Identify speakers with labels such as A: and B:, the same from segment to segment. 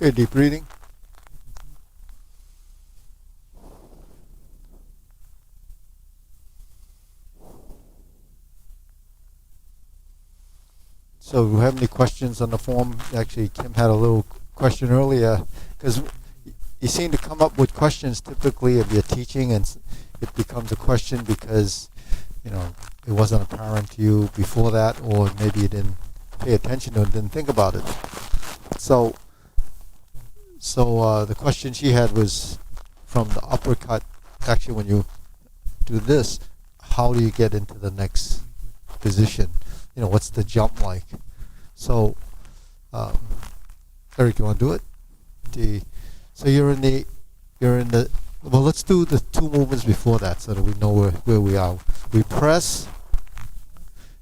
A: Okay, deep breathing. So, do you have any questions on the form? Actually, Kim had a little question earlier, because you seem to come up with questions typically if you're teaching, and it becomes a question because, it wasn't apparent to you before that, or maybe you didn't pay attention to it, didn't think about it. So the question she had was from the uppercut. Actually, when you do this, how do you get into the next position? What's the jump like? So, Eric, you want to do it? So you're in the. Well, let's do the two movements before that so that we know where we are. We press.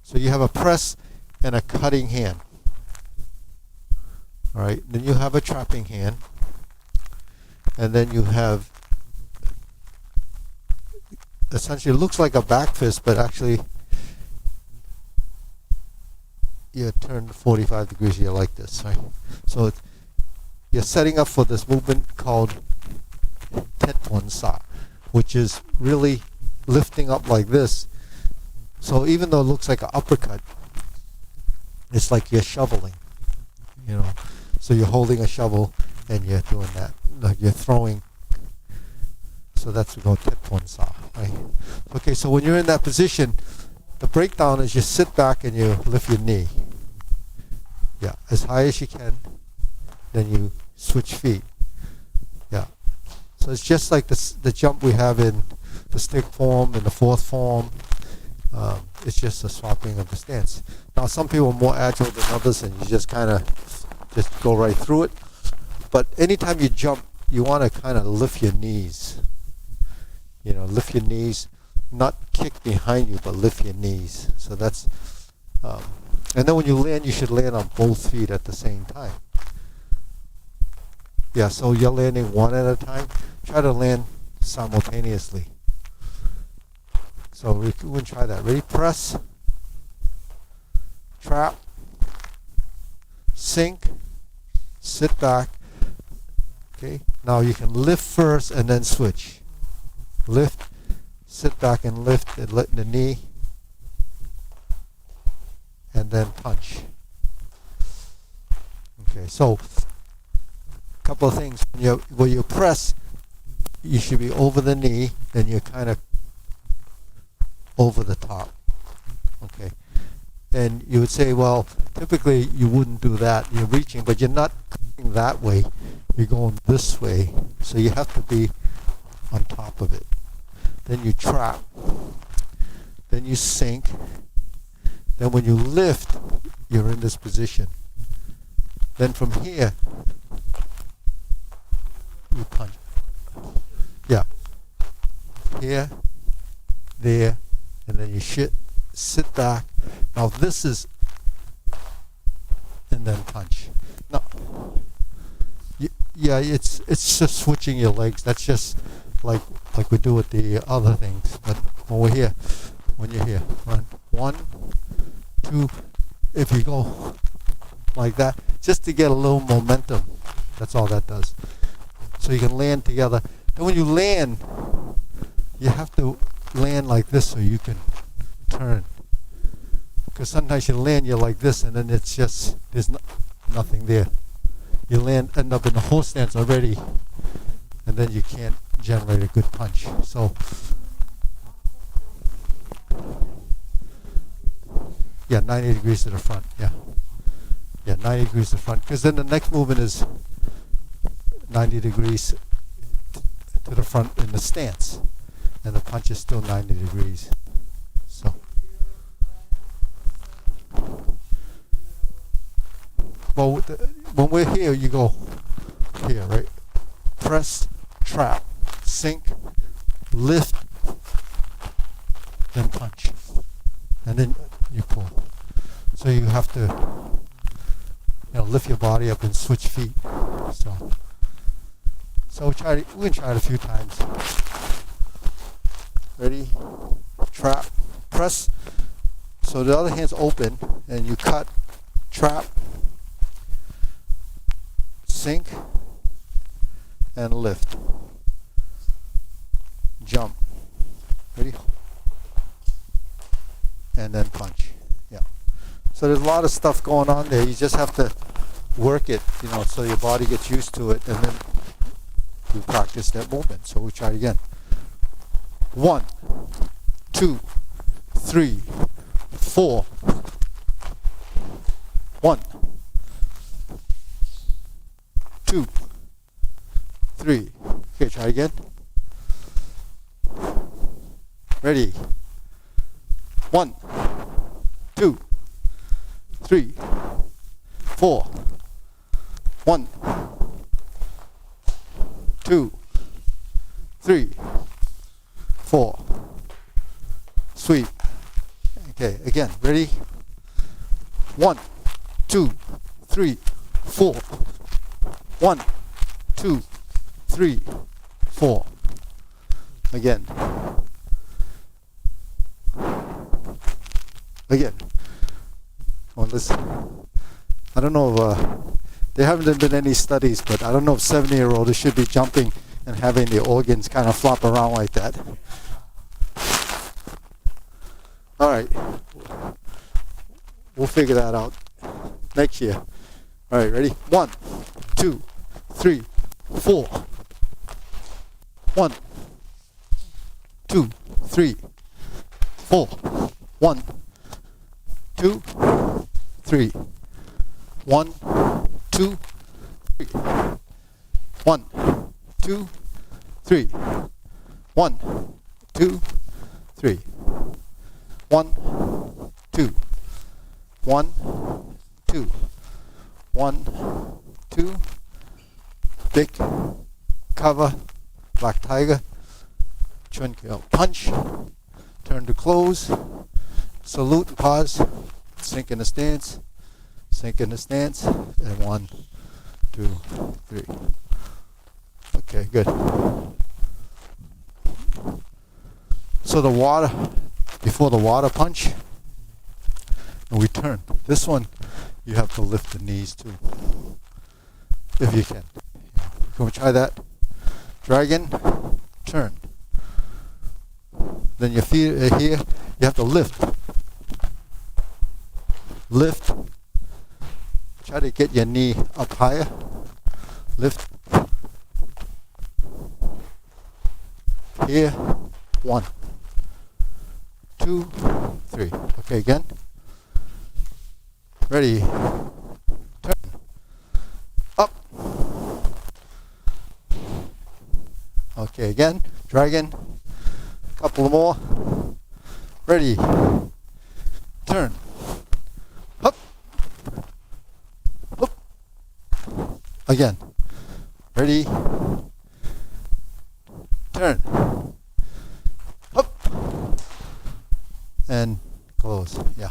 A: So you have a press and a cutting hand. All right. Then you have a trapping hand. And then you have, essentially, it looks like a back fist, but actually, you turn 45 degrees, you're like this, right? So you're setting up for this movement called sa, which is really lifting up like this. So even though it looks like an uppercut, it's like you're shoveling, So you're holding a shovel and you're doing that. Like you're throwing. So that's called sa, right? Okay, so when you're in that position, the breakdown is you sit back and you lift your knee. Yeah, as high as you can. Then you switch feet. Yeah. So it's just like the jump we have in the stick form, in the fourth form. It's just a swapping of the stance. Now some people are more agile than others and you just kind of just go right through it. But anytime you jump, you want to kind of lift your knees. Lift your knees. Not kick behind you, but lift your knees. So that's, and then when you land, you should land on both feet at the same time. Yeah, so you're landing one at a time. Try to land simultaneously. So we can try that. Ready? Press, trap, sink, sit back. Okay. Now you can lift first and then switch. Lift. Sit back and lift the knee, and then punch. Okay, so a couple of things. When you press, you should be over the knee, then you're kind of over the top. Okay, and you would say, well, typically you wouldn't do that. You're reaching, but you're not going that way. You're going this way, so you have to be on top of it. Then you trap, then you sink, then when you lift, you're in this position. Then from here, you punch. Yeah. Here, there, and then you sit back. Now this is, and then punch. Now, yeah, it's just switching your legs. That's just like we do with the other things. But when you're here, run 1, 2. If you go like that, just to get a little momentum, that's all that does. So you can land together. Then when you land, you have to land like this so you can turn. Because sometimes you land, you're like this, and then it's just there's nothing there. You end up in the horse stance already, and then you can't generate a good punch. So, yeah, 90 degrees to the front. Yeah, 90 degrees to the front. Because then the next movement is 90 degrees to the front in the stance, and the punch is still 90 degrees. So, well, when we're here, you go here, right? Press, trap, sink, lift, then punch, and then you pull. So you have to, lift your body up and switch feet. So we can try it a few times. Ready? Trap, press. So the other hand's open, and you cut, trap, sink, and lift. Jump. Ready? And then punch. Yeah. So there's a lot of stuff going on there. You just have to work it, so your body gets used to it, and then you practice that movement. So we try it again. 1, 2, 3, 4. 1, 2, 3. Okay, try again. Ready? 1, 2, 3, 4. 1, 2, 3, 4. Sweep. Okay, again. Ready? 1, 2, 3, 4. 1, 2, 3, 4. Again. Again. Oh, listen. I don't know if there haven't been any studies, but I don't know if 70-year-olds should be jumping and having the organs kind of flop around like that. All right. We'll figure that out next year. All right, ready? 1, 2, 3, 4. 1, 2, 3, 4. 1, 2, 3. 1, 2, 3. 1, 2, 3. 1, 2, 3. 1, 2. 1, 2. 1, 2. Big cover, black tiger. Chun punch. Turn to close. Salute and pause. Sink in the stance. Sink in the stance. And 1, 2, 3. Okay, good. So the water, before the water punch, and we turn. This one, you have to lift the knees too, if you can. Can we try that? Dragon, turn. Then your feet are here. You have to lift. Lift. Try to get your knee up higher. Lift. Here. 1, 2, 3. Okay, again. Ready. Turn. Up. Okay, again. Dragon. Couple more. Ready. Turn. Up. Up. Again. Ready. Turn. Up. And close. Yeah.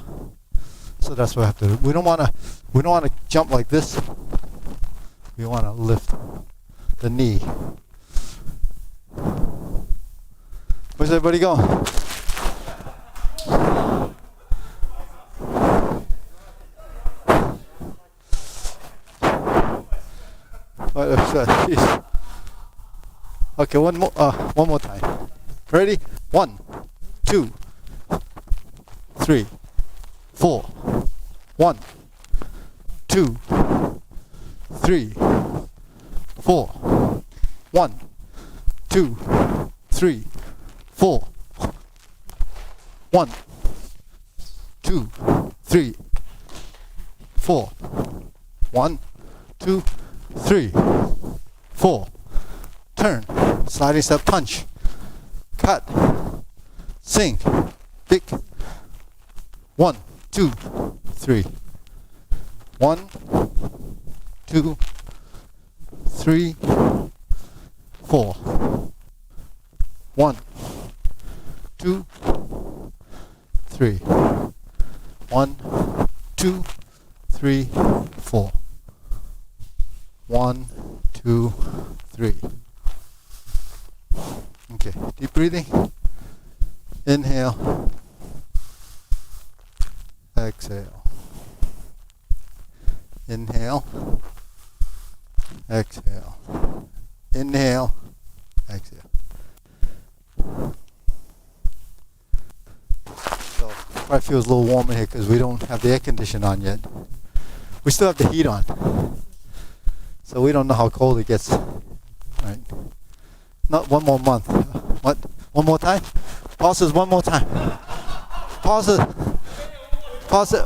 A: So that's what I have to do. We don't want to jump like this. We want to lift the knee. Where's everybody going? Okay, one more time. Ready? 1, 2, 3, 4. 1, 2, 3, 4. 1, 2, 3, 4. 1, 2, 3, 4. 1, 2, 3, 4. Turn. Sliding step punch. Cut. Sink. Big. 1, 2, 3. 1, 2, 3, 4. 1, 2, 3. 1, 2, 3, 4. 1, 2, 3. Okay, deep breathing. Inhale. Exhale. Inhale. exhale. Inhale, exhale. So probably feels a little warm in here because we don't have the air conditioner on yet. We still have the heat on. So we don't know how cold it gets. Right? Not one more month. What? One more time? Pause this one more time. Pause it. Pause it.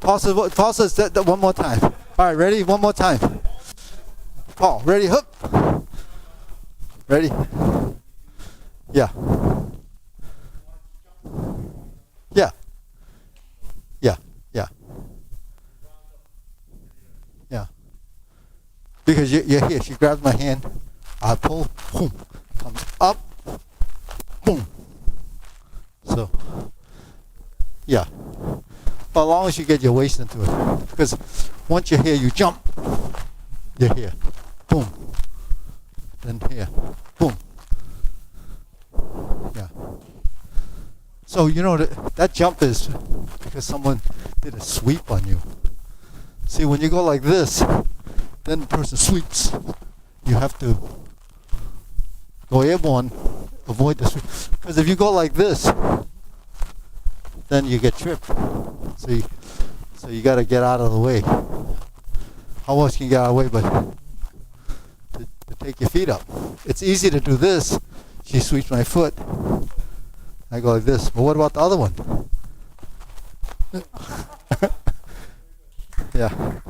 A: Pause it. Pause it one more time. All right, ready? One more time. Paul, ready? Hup. Ready? Yeah. Yeah. Yeah. Yeah. Yeah. Because you're here. She grabs my hand. I pull. Boom. Comes up. Boom. So, yeah. But as long as you get your waist into it. Because once you're here, you jump. You're here. Boom. Then here. Boom. Yeah. So, you know, that jump is because someone did a sweep on you. See, when you go like this, then the person sweeps. You have to go airborne, avoid the sweep. Because if you go like this, then you get tripped. So you got to get out of the way. How else can you get out of the way but to take your feet up? It's easy to do this. She sweeps my foot. I go like this. But what about the other one? Yeah.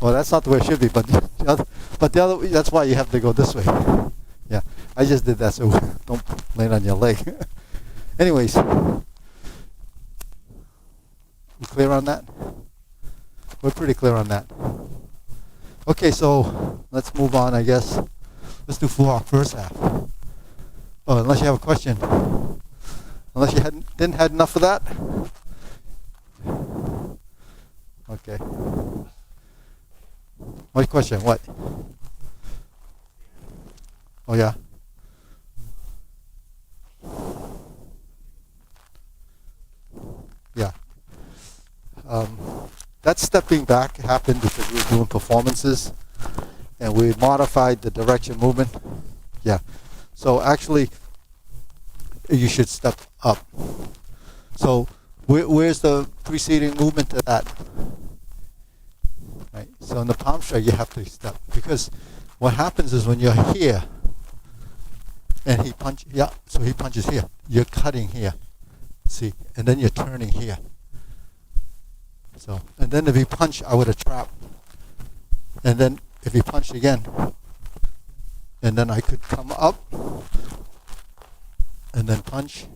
A: Well, that's not the way it should be, but the other, that's why you have to go this way. Yeah. I just did that so don't land on your leg. Anyways. We clear on that? We're pretty clear on that. Okay, so let's move on, I guess. Let's do full first half. Oh, unless you have a question. Unless you didn't have enough of that? Okay. What question? What? Oh, yeah. Yeah. That stepping back happened because we were doing performances and we modified the direction movement. Yeah. So actually, you should step up. So where's the preceding movement to that? Right. So in the palm strike, you have to step because what happens is when you're here and he punches, yeah. So he punches here. You're cutting here. See, and then you're turning here. So, and then if he punched, I would have trapped. And then if he punched again, and then I could come up, and then punch.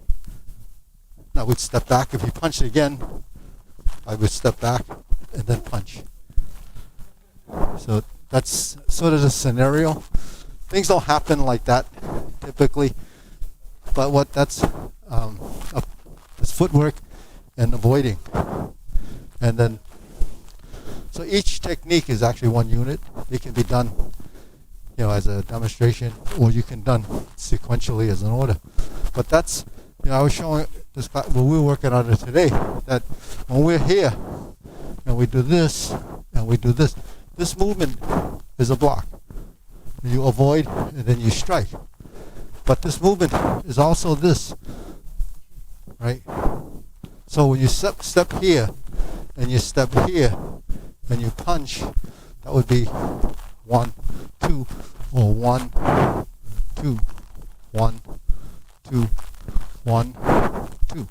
A: I would step back. If he punched again, I would step back, and then punch. So that's sort of the scenario. Things don't happen like that typically, but that's footwork and avoiding. And then, so each technique is actually one unit. It can be done, as a demonstration, or you can done sequentially as an order. But that's, I was showing this class, well, we were working on it today, that when we're here, and we do this, and we do this, this movement is a block. You avoid, and then you strike. But this movement is also this, right? So when you step here, and you step here, and you punch, that would be 1, 2, or 1, 2, 1, 2, 1, 2.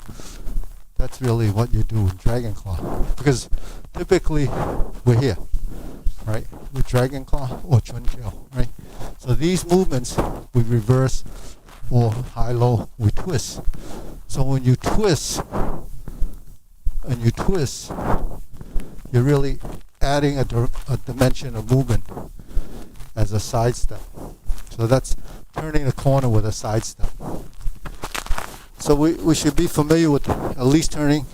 A: That's really what you do in Dragon Claw. Because typically, we're here, right? With Dragon Claw or Chun Kill, right? So these movements, we reverse, or high-low, we twist. So when you twist, and you twist, you're really adding a dimension of movement as a side step. So that's turning the corner with a side step. So we should be familiar with at least turning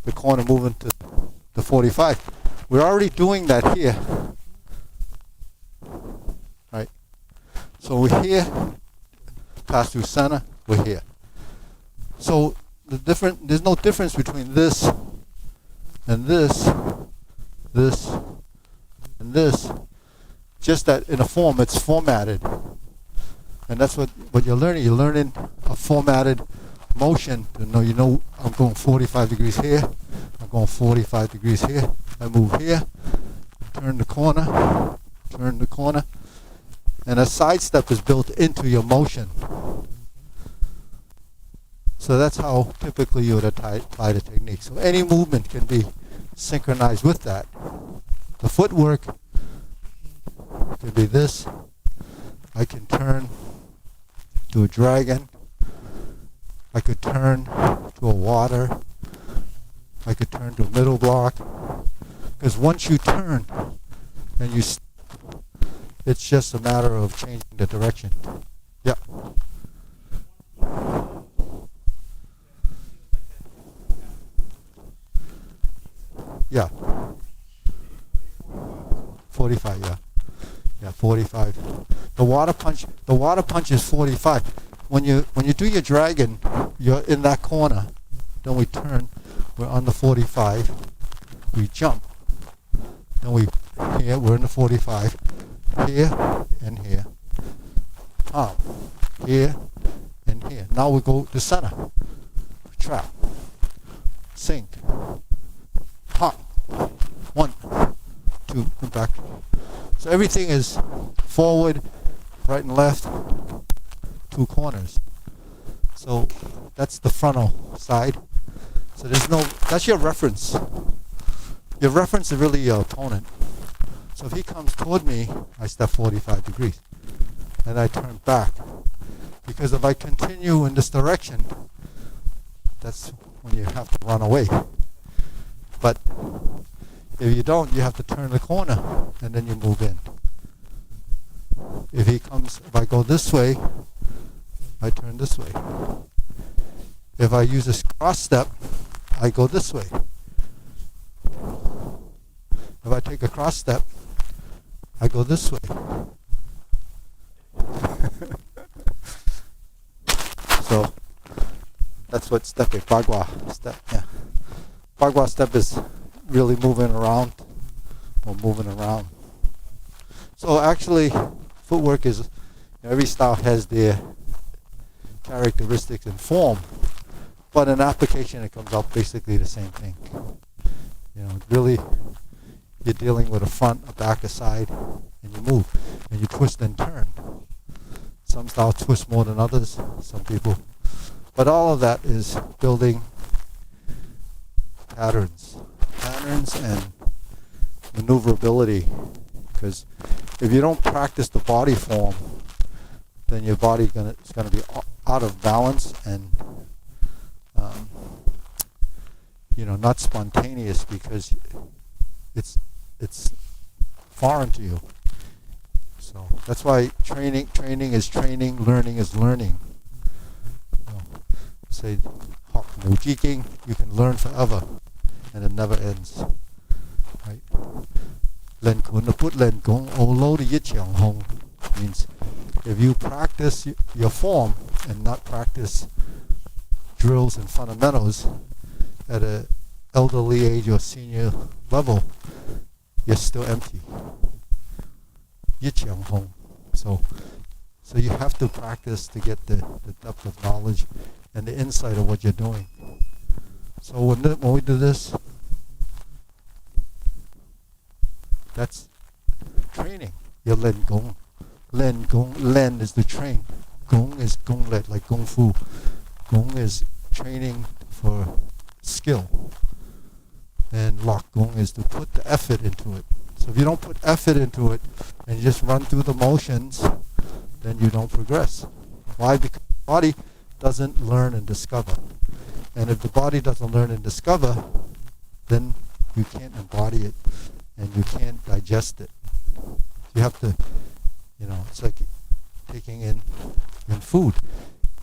A: the corner movement to the 45. We're already doing that here, right? So we're here, pass through center, we're here. So there's no difference between this and this, and this, just that in a form, it's formatted. And that's what you're learning. You're learning a formatted motion. You know, I'm going 45 degrees here. I'm going 45 degrees here. I move here, turn the corner, and a sidestep is built into your motion. So that's how typically you would apply the technique. So any movement can be synchronized with that. The footwork can be this. I can turn to a dragon. I could turn to a water. I could turn to a middle block. Because once you turn and it's just a matter of changing the direction. Yeah. Yeah. 45, yeah. Yeah, 45. The water punch is 45. When you do your dragon, you're in that corner. Then we turn, we're on the 45. We jump. Then we're in the 45. Here and here. Palm. Here and here. Now we go to center. Trap. Sink. Hop. 1, 2, and back. So everything is forward, right and left, 2 corners. So that's the frontal side. So that's your reference. Your reference is really your opponent. So if he comes toward me, I step 45 degrees. And I turn back. Because if I continue in this direction, that's when you have to run away. But if you don't, you have to turn the corner and then you move in. If I go this way, I turn this way. If I use a cross step, I go this way. If I take a cross step, I go this way. So that's what step is. Bagua step. Yeah. Bagua step is really moving around. So actually, footwork is, every style has their characteristics and form, but in application it comes out basically the same thing. Really, you're dealing with a front, a back, a side, and you move, and you twist and turn. Some styles twist more than others, some people. But all of that is building patterns and maneuverability. Because if you don't practice the body form, then your body is going to be out of balance and not spontaneous, because it's foreign to you. So that's why training is training, learning is learning. Say, you can learn forever, and it never ends. Right? Len kun put len gung lo de yichang hong means if you practice your form and not practice drills and fundamentals at an elderly age or senior level, you're still empty. Yichang hong. So you have to practice to get the depth of knowledge and the insight of what you're doing. So when we do this, that's training. You len gong. Len is the train. Gong is gonglet, like kungfu. Gong is training for skill. And lok gong is to put the effort into it. So if you don't put effort into it and you just run through the motions, then you don't progress. Why? Because the body doesn't learn and discover. And if the body doesn't learn and discover, then you can't embody it and you can't digest it. You have to, it's like taking in food.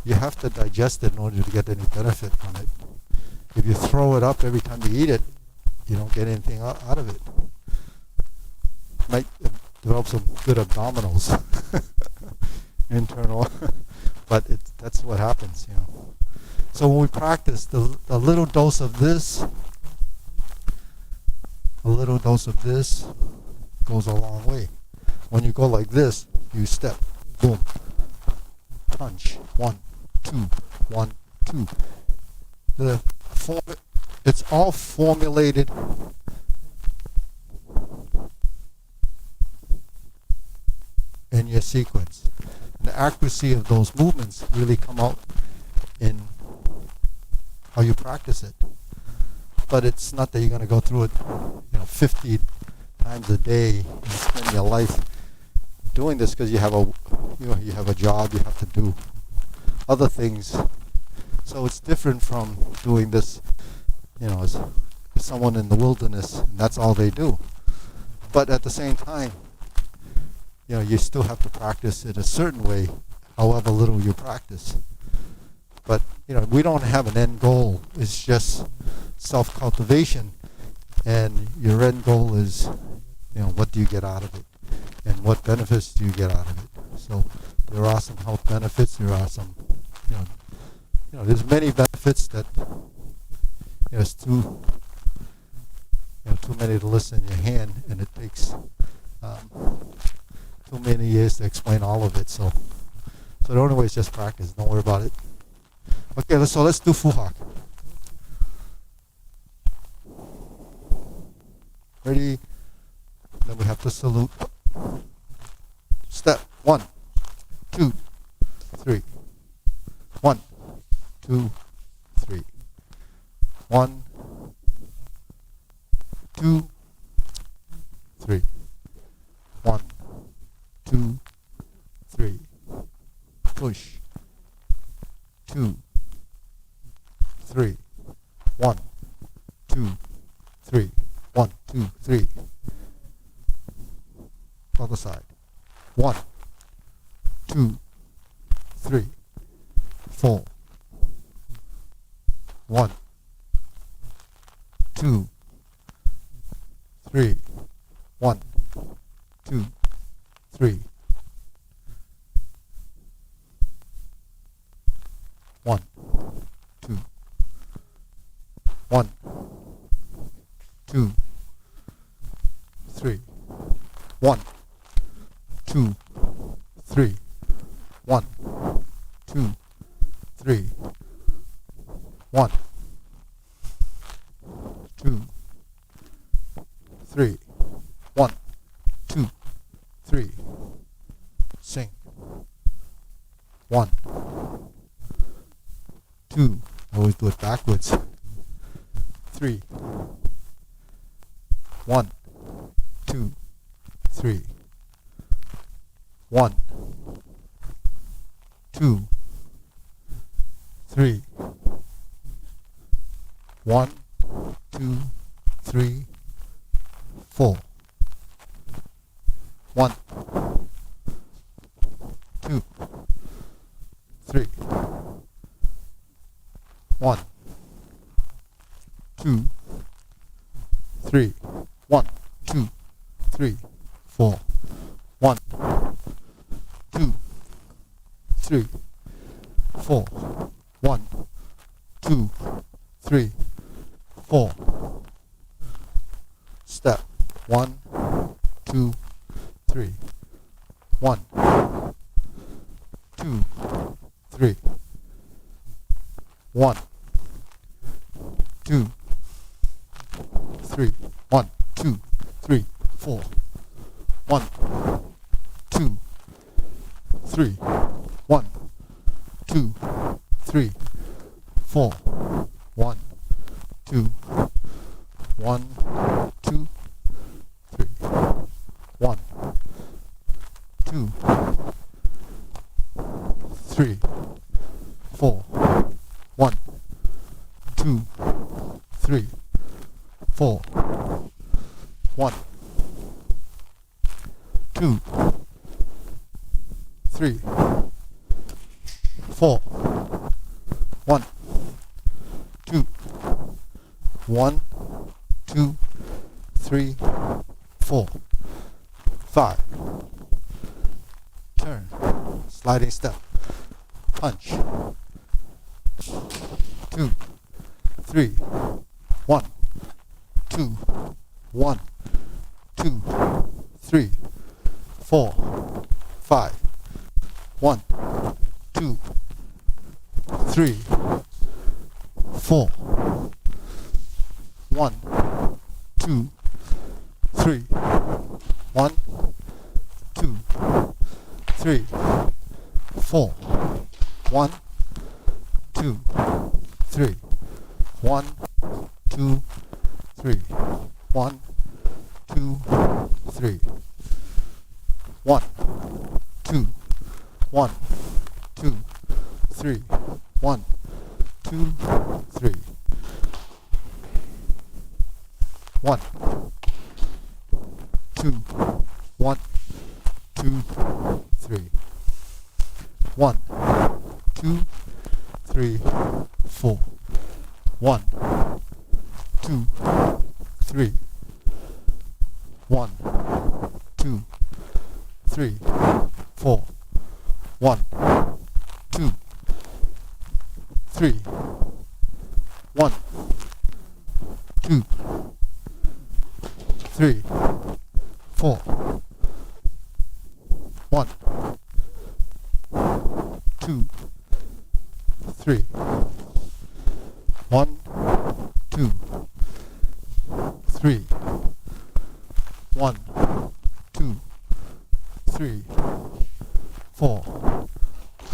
A: You have to digest it in order to get any benefit from it. If you throw it up every time you eat it, you don't get anything out of it. Might develop some good abdominals, internal, but that's what happens, So when we practice, a little dose of this, a little dose of this, goes a long way. When you go like this, you step, boom, punch, 1, 2, 1, 2. It's all formulated in your sequence. And the accuracy of those movements really come out in how you practice it. But it's not that you're going to go through it, 50 times a day and spend your life doing this, because you have a job, you have to do other things. So it's different from doing this, as someone in the wilderness, and that's all they do. But at the same time, you still have to practice it a certain way, however little you practice. But, we don't have an end goal. It's just self-cultivation. And your end goal is, what do you get out of it? And what benefits do you get out of it? So there are some health benefits. There are some, there's many benefits that, it's too many to list in your hand, and it takes too many years to explain all of it. So the only way is just practice. Don't worry about it. Okay, let's do fuhak. Ready? Then we have to salute. Step 1, 2, 3. 1, 2, 3. 1, 2, 3. 1, 2, 3. Push. 2, 3. 1, 2, 3. 1, 2, 3. Other side. 1, 2, 3, 4. 1, 2, 3. 1, 2, 3. 1, 2. 1, 2, 3. 1, 2, 3. 1, 2, 3. 1, 2, 3. 1, 2, 3. Sing. 1, 2. Always do it backwards. 3. 1, 2, 3. 1, 2, 3. 1, 2, 3, 4. 1, 2, 3. 1, 2, 3. 1, 2, 3, 4. 1, 2, 3, 4. 1, 2, 3, 4. Step. 1, 2, 3. 1, 2, 3. 1, 2, 3. 1, 2, 3, 4. 1, 2, 3. 1, 2, 3, 4. 1, 2, 1, 2, 3. 1, 2, 3, 4. 1, 2, 3, 4. 1, 2, 3, 4. 1, 2, 1, 2, 3, 4. 5. Turn. Sliding step. Punch. 2, 3. 1, 2, 1, 2, 3, 4, 5. 1, 2, 3, 4. 1, 2, 3. 1, 2, 3, 4. 1, 2, 3. 1, 2, 3. 1, 2, 3. 1, 2, 1, 2, 3. 1, 2, 3. 1, 2, 1, 2, 3. 1, 2, 3, 4. 1, 2, 3. 1, 2, 3, 4. 1, 2, 3. 1, 2, 3, 4. 1, 2, 3. 1, 2, 3. 1, 2, 3, 4.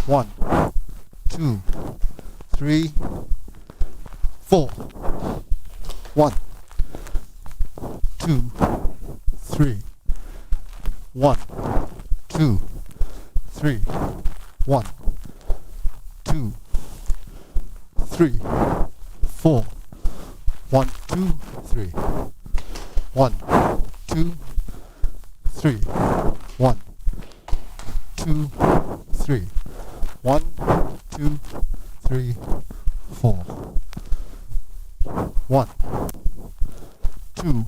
A: 1, 2, 3, 4. 1, 2, 3. 1, 2, 3. 1, 2, 3, 4. 1, 2, 3. 1, 2, 3. 1, 2, 3. 1, 2, 3, 4. 1, 2,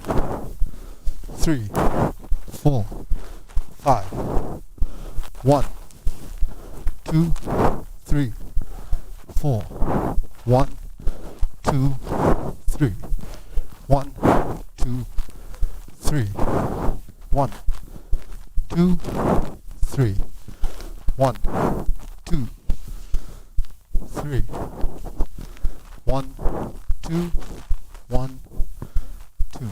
A: 3, 4, 5. 1, 2, 3, 4. 1, 2, 3. 1, 2, 3. 1, 2, 3. 1, 2, 3. 1, 2, 1, 2.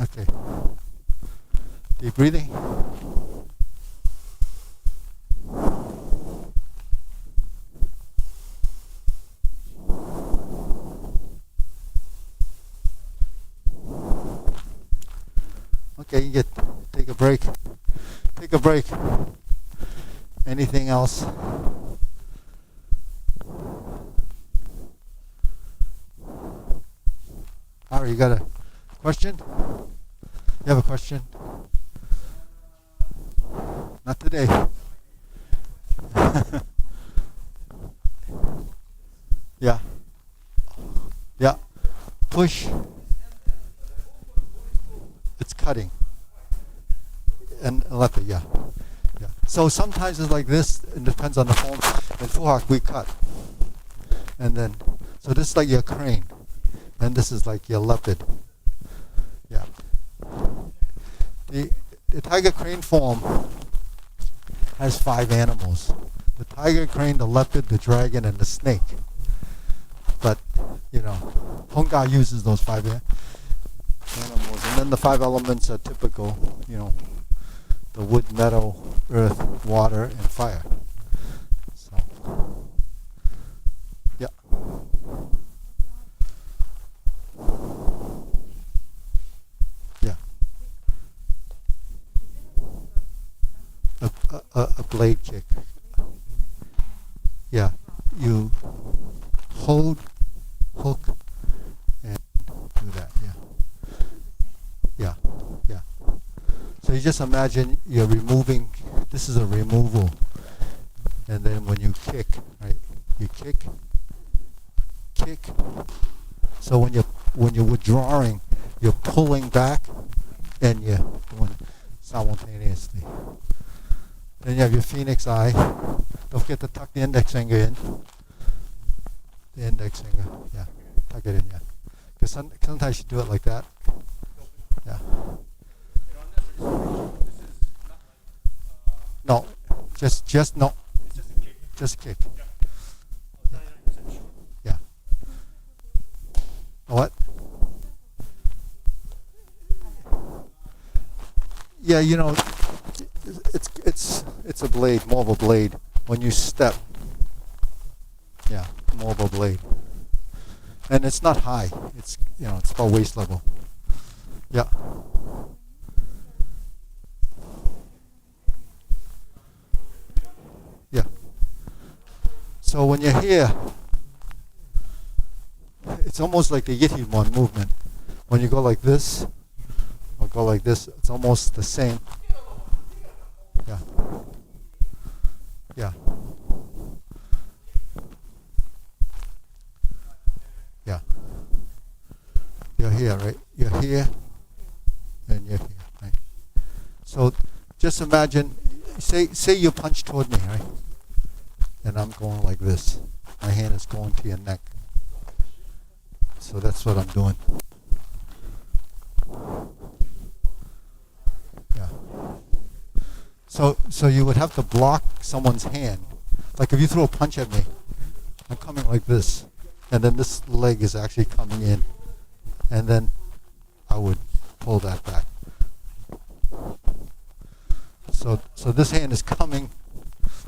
A: Okay. Deep breathing. Okay, you get take a break. Take a break. Anything else? Ari, you got a question? You have a question? Not today. Yeah. Yeah. Push. It's cutting. And left it, yeah. Yeah. So sometimes it's like this, it depends on the form. In Fuhak we cut. And then, so this is like your crane. And this is like your leopard. Yeah. The tiger crane form has 5 animals. The tiger crane, the leopard, the dragon, and the snake. But, you know, Honga uses those 5 animals. And then the 5 elements are typical, you know, the wood, metal, earth, water, and fire. So, yeah. Yeah. A blade kick. Yeah. You hold, hook, and do that. Yeah. Yeah. Yeah. So you just imagine you're removing, this is a removal. And then when you kick, right? You kick, kick. So when you're withdrawing, you're pulling back and you're doing it simultaneously. Then you have your phoenix eye. Don't forget to tuck the index finger in. The index finger, yeah. Tuck it in, yeah. Because sometimes you do it like that. Yeah. No, just no. Just kick. Yeah. What? Yeah, it's a blade, more of a blade. When you step, yeah, more of a blade. And it's not high. It's it's about waist level. Yeah. Yeah. So when you're here, it's almost like the Yiti-mon movement. When you go like this, or go like this, it's almost the same. Yeah. Yeah. Yeah. You're here, right? You're here, and you're here, right? So just imagine, say you punch toward me, right? And I'm going like this. My hand is going to your neck. So that's what I'm doing. Yeah. So you would have to block someone's hand. Like if you throw a punch at me, I'm coming like this, and then this leg is actually coming in, and then I would pull that back. So this hand is coming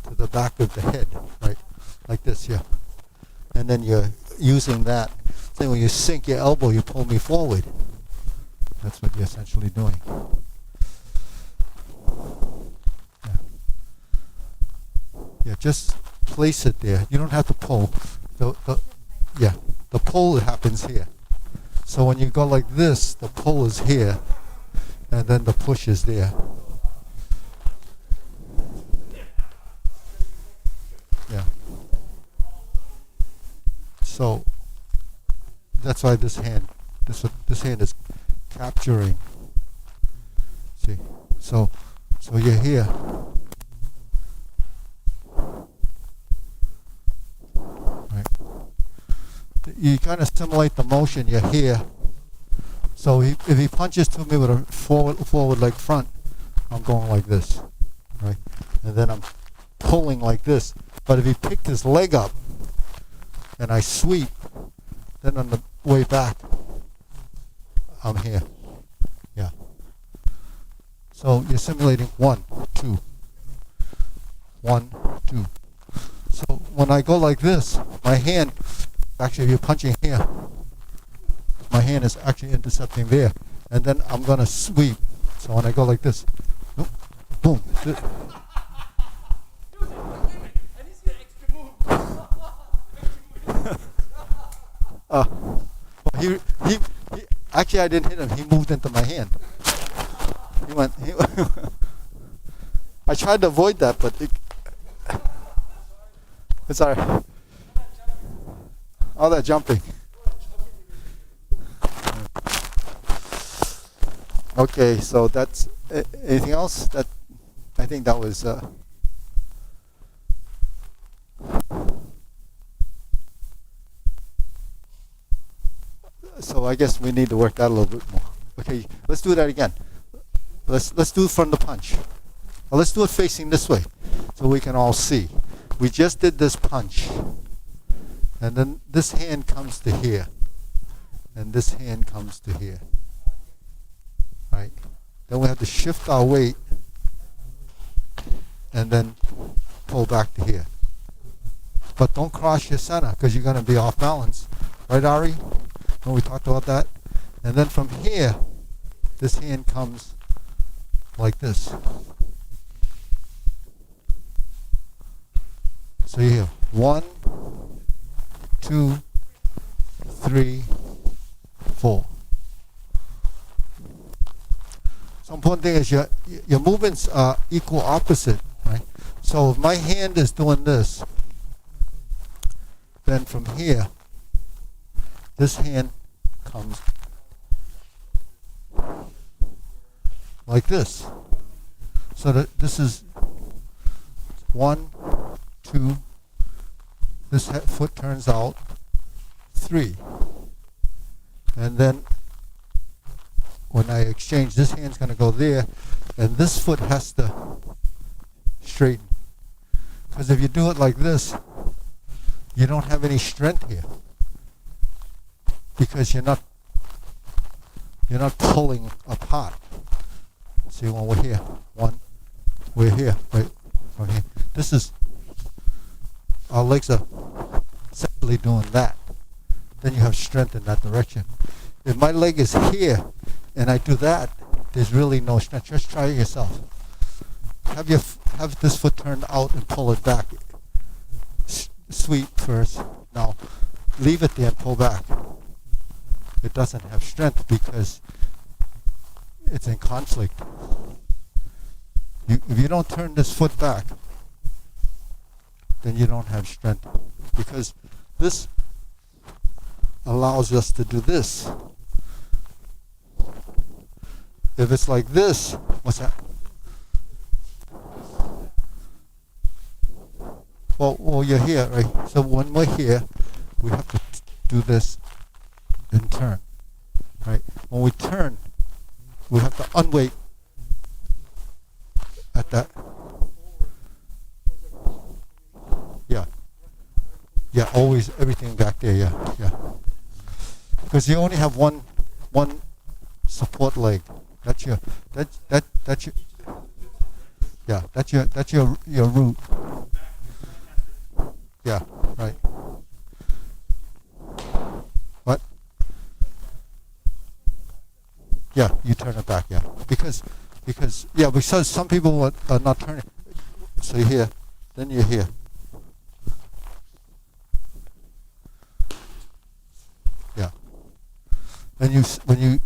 A: to the back of the head, right? Like this, yeah. And then you're using that. Then when you sink your elbow, you pull me forward. That's what you're essentially doing. Yeah. Yeah, just place it there. You don't have to pull. The pull happens here. So when you go like this, the pull is here, and then the push is there. Yeah. So that's why this hand is capturing. See, so you're here. Right. You kind of simulate the motion. You're here. So if he punches to me with a forward leg front, I'm going like this, right? And then I'm pulling like this. But if he picked his leg up and I sweep, then on the way back, I'm here. Yeah. So you're simulating 1, 2. 1, 2. So when I go like this, my hand, actually if you're punching here, my hand is actually intercepting there. And then I'm going to sweep. So when I go like this, boom. He actually I didn't hit him. He moved into my hand. He went. I tried to avoid that, but it's alright. All that jumping. Okay, so that's anything else? That I think that was. So I guess we need to work that a little bit more. Okay, let's do that again. Let's do it from the punch. Well, let's do it facing this way, so we can all see. We just did this punch, and then this hand comes to here, and this hand comes to here. Right? Then we have to shift our weight, and then pull back to here. But don't cross your center, because you're going to be off balance. Right, Ari? When we talked about that. And then from here, this hand comes like this. So you have 1, 2, 3, 4. So important thing is your movements are equal opposite, right? So if my hand is doing this, then from here, this hand comes like this. So that this is 1, 2, this foot turns out, 3. And then when I exchange, this hand's going to go there, and this foot has to straighten. Because if you do it like this, you don't have any strength here. Because you're not pulling apart. See, when we're here, we're here, right from here. This is, our legs are simply doing that. Then you have strength in that direction. If my leg is here and I do that, there's really no strength. Just try it yourself. Have this foot turned out and pull it back. Sweep first. Now, leave it there and pull back. It doesn't have strength because it's in conflict. If you don't turn this foot back, then you don't have strength. Because this allows us to do this. If it's like this, what's that? Well, you're here, right? So when we're here, we have to do this and turn, right? When we turn, we have to unweight at that. Yeah, always everything back there. Yeah. Because you only have one support leg. That's your root. Yeah, right. What? Yeah, you turn it back. Yeah, because some people are not turning. So you're here, then you're here. Yeah. And when you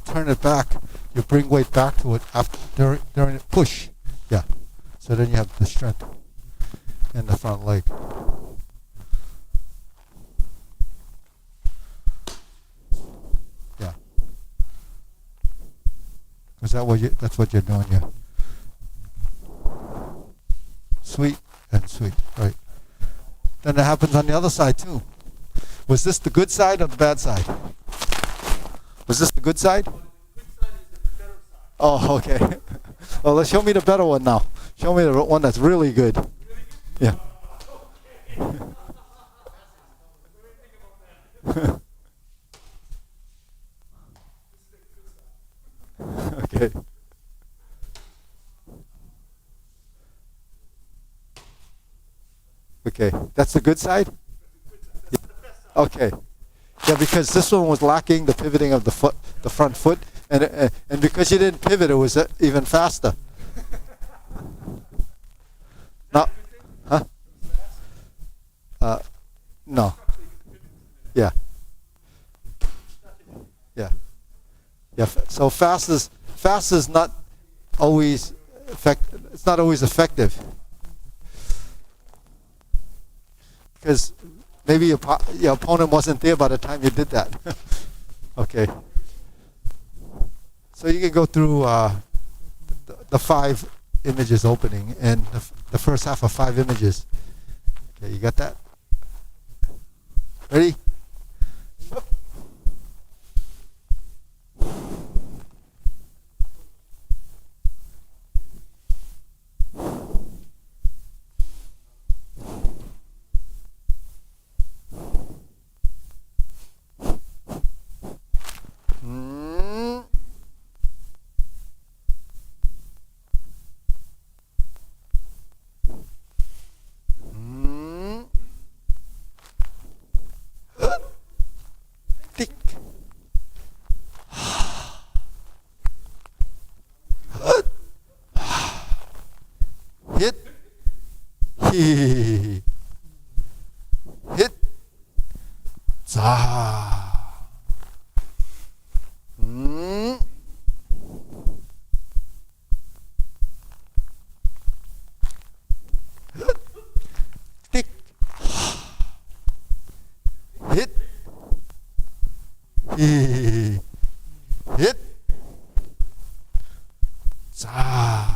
A: turn it back, you bring weight back to it after during it push. Yeah. So then you have the strength in the front leg. Yeah. Is that's what you're doing, yeah. Sweet and sweet, right. Then it happens on the other side too. Was this the good side or the bad side? Was this the good side? Oh, okay. Well, let's show me the better one now. Show me the one that's really good. Yeah. Okay. Okay, that's the good side? Yeah. Okay. Yeah, because this one was lacking the pivoting of the foot, the front foot, and because you didn't pivot, it was even faster. No. Huh? No. Yeah. Yeah. Yeah. So fast is not always it's not always effective. Because maybe your opponent wasn't there by the time you did that. Okay. So you can go through the 5 images opening and the first half of 5 images. Okay, you got that? Ready? Hit. Hit. Za. Tick. Hit. Hit. Za.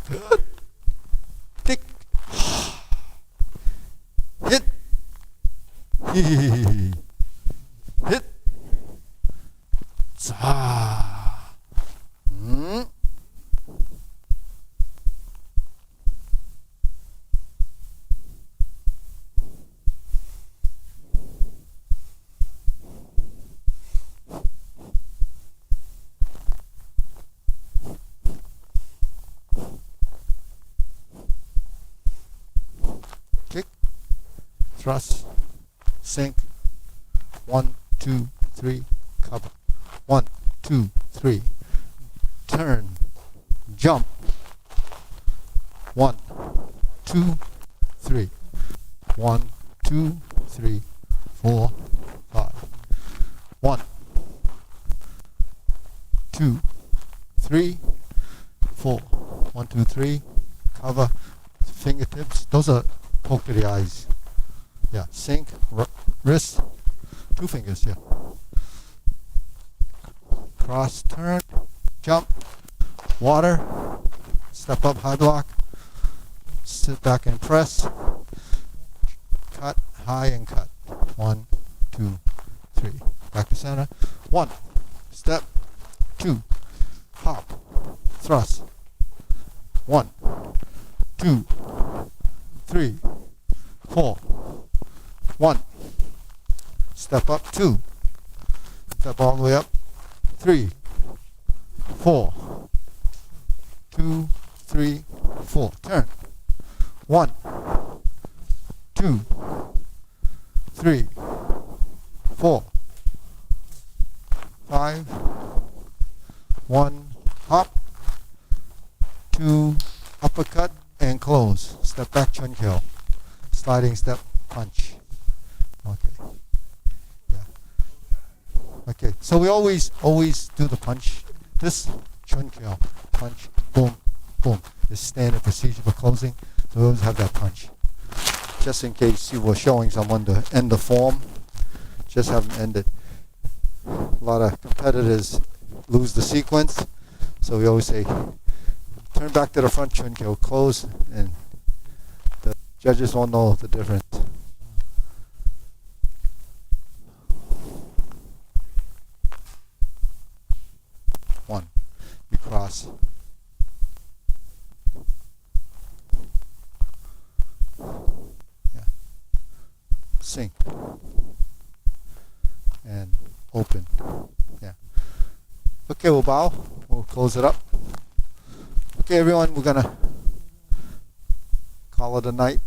A: Good. Tick. Hit. Hit. Za. Kick. Thrust. Sink. 1, 2, 3. Cover. 1, 2, 3. Turn. Jump. 1, 2, 3. 1, 2, 3, 4, 5. 1, 2, 3, 4. 1, 2, 3. Cover. Fingertips. Those are poke to the eyes. Yeah. Sink. Wrist. 2 fingers. Yeah. Cross. Turn. Jump. Water. Step up. High block. Sit back and press. Cut. High and cut. 1, 2, 3. Back to center. 1. Step. 2. Hop. Thrust. 1, 2, 3, 4. 1. Step up. 2. Step all the way up. 3, 4. 2, 3, 4. Turn. 1, 2, 3, 4, 5. 1. Hop. 2. Uppercut and close. Step back, chun kill. Sliding step, punch. Okay. Yeah. Okay. So we always do the punch. This chun kill, punch, boom, boom, is standard procedure for closing. So we always have that punch. Just in case you were showing someone to end the form, just have them end it. A lot of competitors lose the sequence, so we always say, turn back to the front, chun kill, close, and the judges won't know the difference. One, you cross. Yeah. Sink. And open. Yeah. Okay, we'll bow. We'll close it up. Okay, everyone, we're gonna call it a night.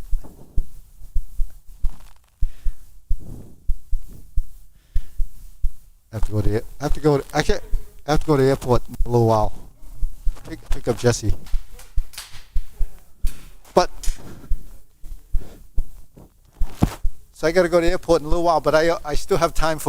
A: I have to go to the airport in a little while. Pick up Jesse. But so I got to go to the airport in a little while. But I still have time for